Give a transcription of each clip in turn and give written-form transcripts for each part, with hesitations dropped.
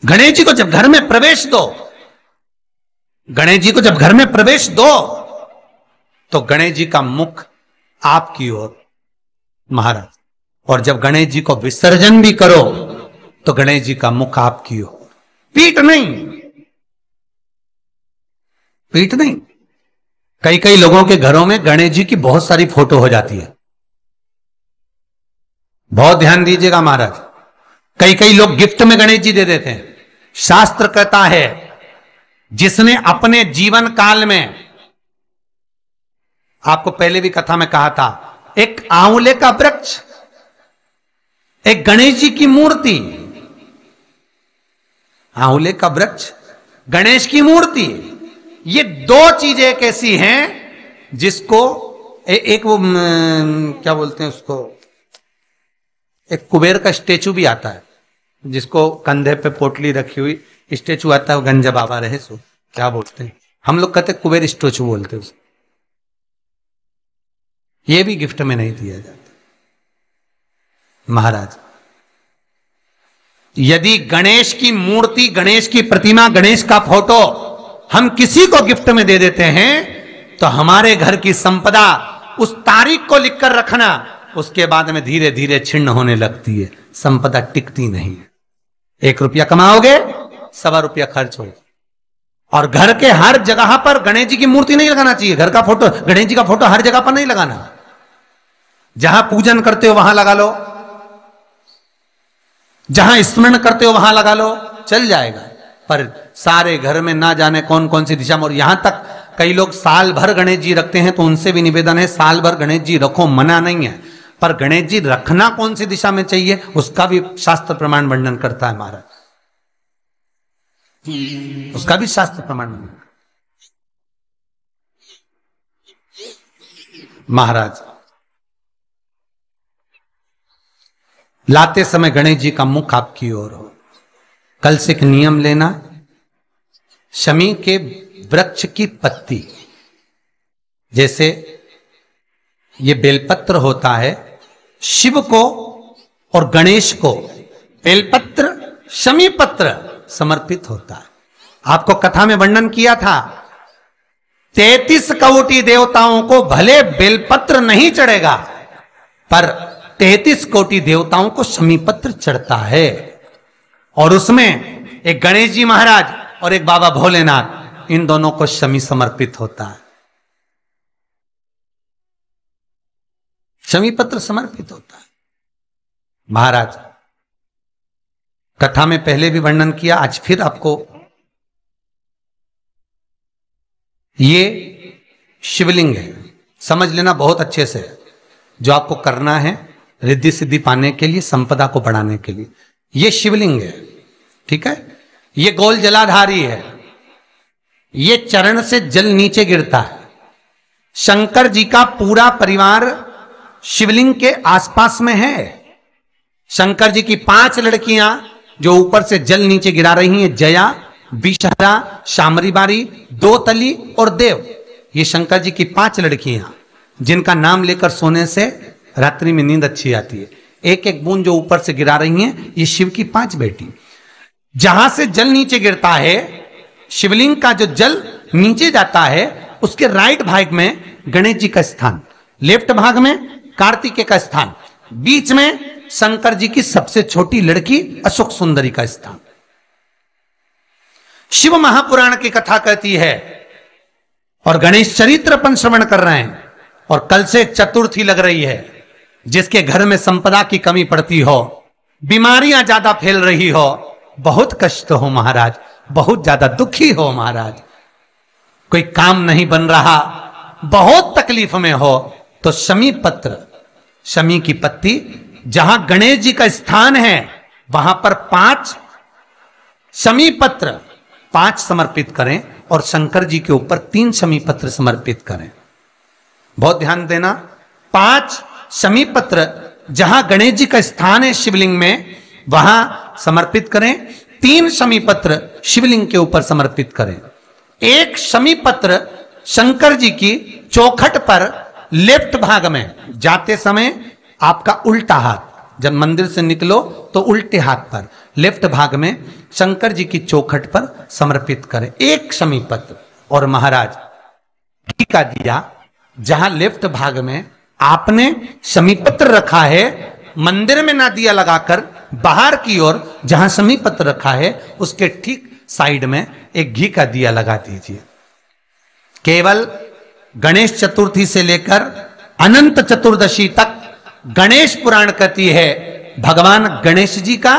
गणेश जी को जब घर में प्रवेश दो, गणेश जी को जब घर में प्रवेश दो तो गणेश जी का मुख आपकी ओर महाराज, और जब गणेश जी को विसर्जन भी करो तो गणेश जी का मुख आपकी ओर, पीठ नहीं, पीठ नहीं। कई कई लोगों के घरों में गणेश जी की बहुत सारी फोटो हो जाती है, बहुत ध्यान दीजिएगा महाराज। कई कई लोग गिफ्ट में गणेश जी दे देते हैं। शास्त्र कहता है जिसने अपने जीवन काल में, आपको पहले भी कथा में कहा था, एक आंवले का वृक्ष, एक गणेश जी की मूर्ति, आंवले का वृक्ष, गणेश की मूर्ति, ये दो चीजें एक ऐसी हैं जिसको एक वो क्या बोलते हैं उसको, एक कुबेर का स्टेचू भी आता है जिसको कंधे पे पोटली रखी हुई स्टेचू आता है, वो गंजा बाबा रहे सो क्या बोलते हैं, हम लोग कहते कुबेर स्टेचू बोलते हैं उसको। ये भी गिफ्ट में नहीं दिया जाता महाराज। यदि गणेश की मूर्ति, गणेश की प्रतिमा, गणेश का फोटो हम किसी को गिफ्ट में दे देते हैं तो हमारे घर की संपदा उस तारीख को लिखकर रखना, उसके बाद में धीरे धीरे छिन्न होने लगती है, संपदा टिकती नहीं है। 1 रुपया कमाओगे, 1.25 रुपया खर्च होगा। और घर के हर जगह पर गणेश जी की मूर्ति नहीं लगाना चाहिए, घर का फोटो, गणेश जी का फोटो हर जगह पर नहीं लगाना। जहां पूजन करते हो वहां लगा लो, जहां स्मरण करते हो वहां लगा लो, चल जाएगा। पर सारे घर में ना जाने कौन कौन सी दिशा में, और यहां तक कई लोग साल भर गणेश जी रखते हैं, तो उनसे भी निवेदन है साल भर गणेश जी रखो, मना नहीं है, पर गणेश जी रखना कौन सी दिशा में चाहिए उसका भी शास्त्र प्रमाण वर्णन करता है महाराज, उसका भी शास्त्र प्रमाण महाराज। लाते समय गणेश जी का मुख आपकी ओर हो। कल से एक नियम लेना, शमी के वृक्ष की पत्ती, जैसे ये बेलपत्र होता है, शिव को और गणेश को बेलपत्र, शमी पत्र समर्पित होता है। आपको कथा में वर्णन किया था 33 कोटि देवताओं को भले बेलपत्र नहीं चढ़ेगा, पर 33 कोटि देवताओं को शमी पत्र चढ़ता है। और उसमें एक गणेश जी महाराज और एक बाबा भोलेनाथ, इन दोनों को शमी समर्पित होता है, शमी पत्र समर्पित होता है महाराज। कथा में पहले भी वर्णन किया, आज फिर आपको, ये शिवलिंग है, समझ लेना बहुत अच्छे से, जो आपको करना है रिद्धि सिद्धि पाने के लिए, संपदा को बढ़ाने के लिए। ये शिवलिंग है, ठीक है। ये गोल जलाधारी है, ये चरण से जल नीचे गिरता है। शंकर जी का पूरा परिवार शिवलिंग के आसपास में है। शंकर जी की 5 लड़कियां जो ऊपर से जल नीचे गिरा रही हैं, जया, विषहरा, शामरीबारी, दोतली और देव, ये शंकर जी की 5 लड़कियां, जिनका नाम लेकर सोने से रात्रि में नींद अच्छी आती है। एक एक बूंद जो ऊपर से गिरा रही हैं, ये शिव की 5 बेटी। जहां से जल नीचे गिरता है, शिवलिंग का जो जल नीचे जाता है, उसके राइट भाग में गणेश जी का स्थान, लेफ्ट भाग में कार्तिकेय का स्थान, बीच में शंकर जी की सबसे छोटी लड़की अशोक सुंदरी का स्थान। शिव महापुराण की कथा कहती है, और गणेश चरित्र अपन श्रवण कर रहे हैं, और कल से चतुर्थी लग रही है। जिसके घर में संपदा की कमी पड़ती हो, बीमारियां ज्यादा फैल रही हो, बहुत कष्ट हो महाराज, बहुत ज्यादा दुखी हो महाराज, कोई काम नहीं बन रहा, बहुत तकलीफ में हो, तो शमी पत्र, शमी की पत्ती, जहां गणेश जी का स्थान है वहां पर 5 शमी पत्र 5 समर्पित करें, और शंकर जी के ऊपर 3 शमी पत्र समर्पित करें। बहुत ध्यान देना, 5 शमी पत्र जहां गणेश जी का स्थान है शिवलिंग में, वहां समर्पित करें। 3 शमी पत्र शिवलिंग के ऊपर समर्पित करें। 1 शमी पत्र शंकर जी की चौखट पर लेफ्ट भाग में, जाते समय आपका उल्टा हाथ, जब मंदिर से निकलो तो उल्टे हाथ पर लेफ्ट भाग में शंकर जी की चौखट पर समर्पित करें एक शमी पत्र। और महाराज घी का दिया जहां लेफ्ट भाग में आपने शमी पत्र रखा है, मंदिर में ना दिया लगाकर बाहर की ओर जहां शमी पत्र रखा है उसके ठीक साइड में एक घी का दिया लगा दीजिए। केवल गणेश चतुर्थी से लेकर अनंत चतुर्दशी तक गणेश पुराण कहती है भगवान गणेश जी का,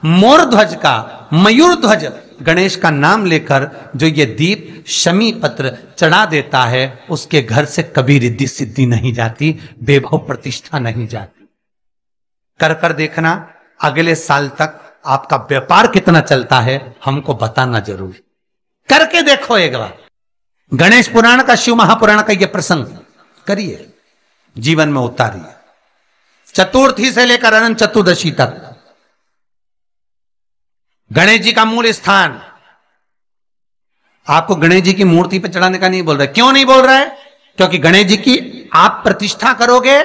मोर ध्वज का, मयूर ध्वज गणेश का नाम लेकर जो ये दीप शमी पत्र चढ़ा देता है उसके घर से कभी रिद्धि सिद्धि नहीं जाती, वैभव प्रतिष्ठा नहीं जाती। कर कर देखना अगले साल तक आपका व्यापार कितना चलता है हमको बताना जरूर, करके देखो एक बार। गणेश पुराण का, शिव महापुराण का यह प्रसंग करिए, जीवन में उतारिए। चतुर्थी से लेकर अनंत चतुर्दशी तक गणेश जी का मूल स्थान, आपको गणेश जी की मूर्ति पर चढ़ाने का नहीं बोल रहा है। क्यों नहीं बोल रहा है? क्योंकि गणेश जी की आप प्रतिष्ठा करोगे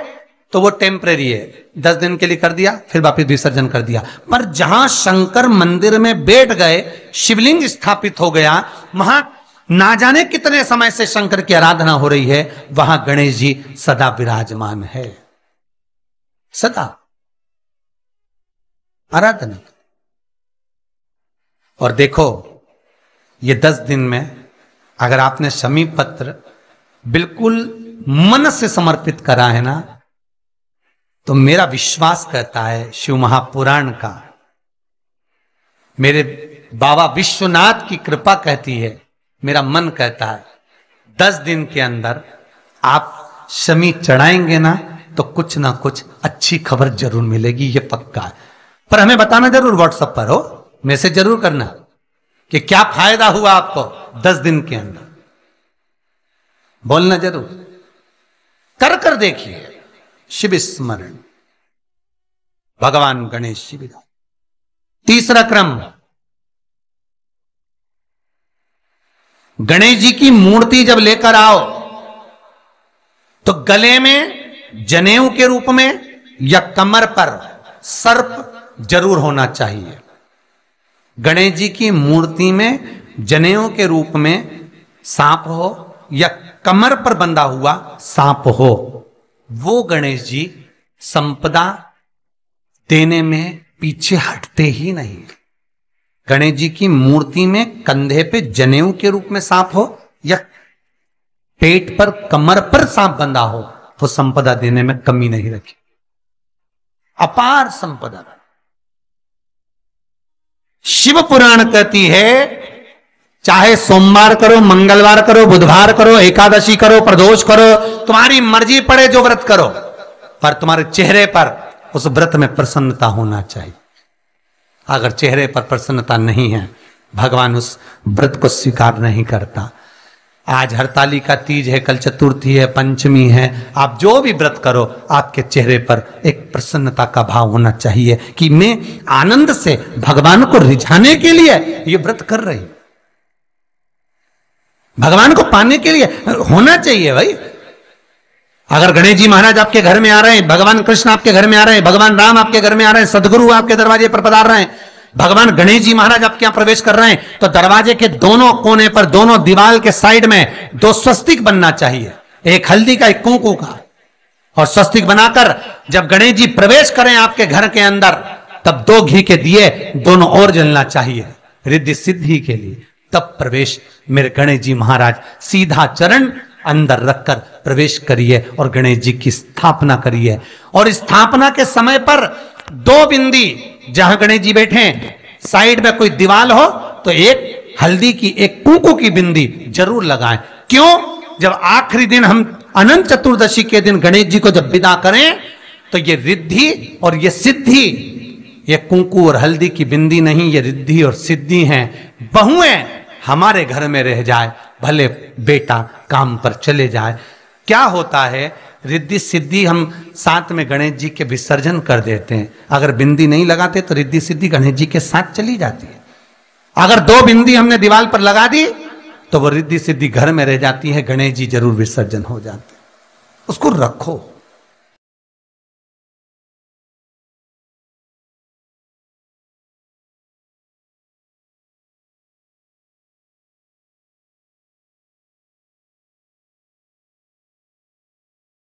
तो वो टेम्परेरी है, 10 दिन के लिए कर दिया फिर वापिस विसर्जन कर दिया। पर जहां शंकर मंदिर में बैठ गए, शिवलिंग स्थापित हो गया, वहां ना जाने कितने समय से शंकर की आराधना हो रही है, वहां गणेश जी सदा विराजमान है, सदा आराधना। और देखो ये 10 दिन में अगर आपने शमी पत्र बिल्कुल मन से समर्पित करा है ना, तो मेरा विश्वास कहता है शिव महापुराण का, मेरे बाबा विश्वनाथ की कृपा कहती है, मेरा मन कहता है 10 दिन के अंदर आप शमी चढ़ाएंगे ना तो कुछ ना कुछ अच्छी खबर जरूर मिलेगी, ये पक्का है। पर हमें बताना जरूर, व्हाट्सएप पर हो, मैसेज जरूर करना कि क्या फायदा हुआ आपको 10 दिन के अंदर, बोलना जरूर, कर कर देखिए। शिव स्मरण, भगवान गणेश जी विधान। तीसरा क्रम, गणेश जी की मूर्ति जब लेकर आओ तो गले में जनेऊ के रूप में या कमर पर सर्प जरूर होना चाहिए। गणेश जी की मूर्ति में जनेऊ के रूप में सांप हो या कमर पर बंधा हुआ सांप हो, वो गणेश जी संपदा देने में पीछे हटते ही नहीं। गणेश जी की मूर्ति में कंधे पे जनेऊ के रूप में सांप हो या पेट पर, कमर पर सांप बंधा हो, वो संपदा देने में कमी नहीं रखी, अपार संपदा। शिव पुराण कहती है चाहे सोमवार करो, मंगलवार करो, बुधवार करो, एकादशी करो, प्रदोष करो, तुम्हारी मर्जी पड़े जो व्रत करो, पर तुम्हारे चेहरे पर उस व्रत में प्रसन्नता होना चाहिए। अगर चेहरे पर प्रसन्नता नहीं है, भगवान उस व्रत को स्वीकार नहीं करता। आज हरतालिका तीज है, कल चतुर्थी है, पंचमी है, आप जो भी व्रत करो आपके चेहरे पर एक प्रसन्नता का भाव होना चाहिए कि मैं आनंद से भगवान को रिझाने के लिए ये व्रत कर रही, भगवान को पाने के लिए होना चाहिए भाई। अगर गणेश जी महाराज आपके घर में आ रहे हैं, भगवान कृष्ण आपके घर में आ रहे हैं, भगवान राम आपके घर में आ रहे हैं, सदगुरु आपके दरवाजे पर पधार रहे हैं, भगवान गणेश जी महाराज आपके यहां प्रवेश कर रहे हैं, तो दरवाजे के दोनों कोने पर, दोनों दीवार के साइड में 2 स्वस्तिक बनना चाहिए, एक हल्दी का, एक कुंकू का। और स्वस्तिक बनाकर जब गणेश जी प्रवेश करें आपके घर के अंदर, तब 2 घी के दिए दोनों ओर जलना चाहिए रिद्धि सिद्धि के लिए। तब प्रवेश मेरे गणेश जी महाराज, सीधा चरण अंदर रखकर प्रवेश करिए और गणेश जी की स्थापना करिए। और स्थापना के समय पर 2 बिंदी, जहां गणेश जी बैठे साइड में कोई दीवार हो तो एक हल्दी की, एक कुंकू की बिंदी जरूर लगाएं। क्यों? जब आखिरी दिन हम अनंत चतुर्दशी के दिन गणेश जी को जब विदा करें तो ये रिद्धि और ये सिद्धि, ये कुंकू और हल्दी की बिंदी नहीं, ये रिद्धि और सिद्धि हैं। बहुएं हमारे घर में रह जाए, भले बेटा काम पर चले जाए। क्या होता है, रिद्धि सिद्धि हम साथ में गणेश जी के विसर्जन कर देते हैं। अगर बिंदी नहीं लगाते तो रिद्धि सिद्धि गणेश जी के साथ चली जाती है। अगर 2 बिंदी हमने दीवार पर लगा दी तो वो रिद्धि सिद्धि घर में रह जाती है, गणेश जी जरूर विसर्जन हो जाते हैं। उसको रखो।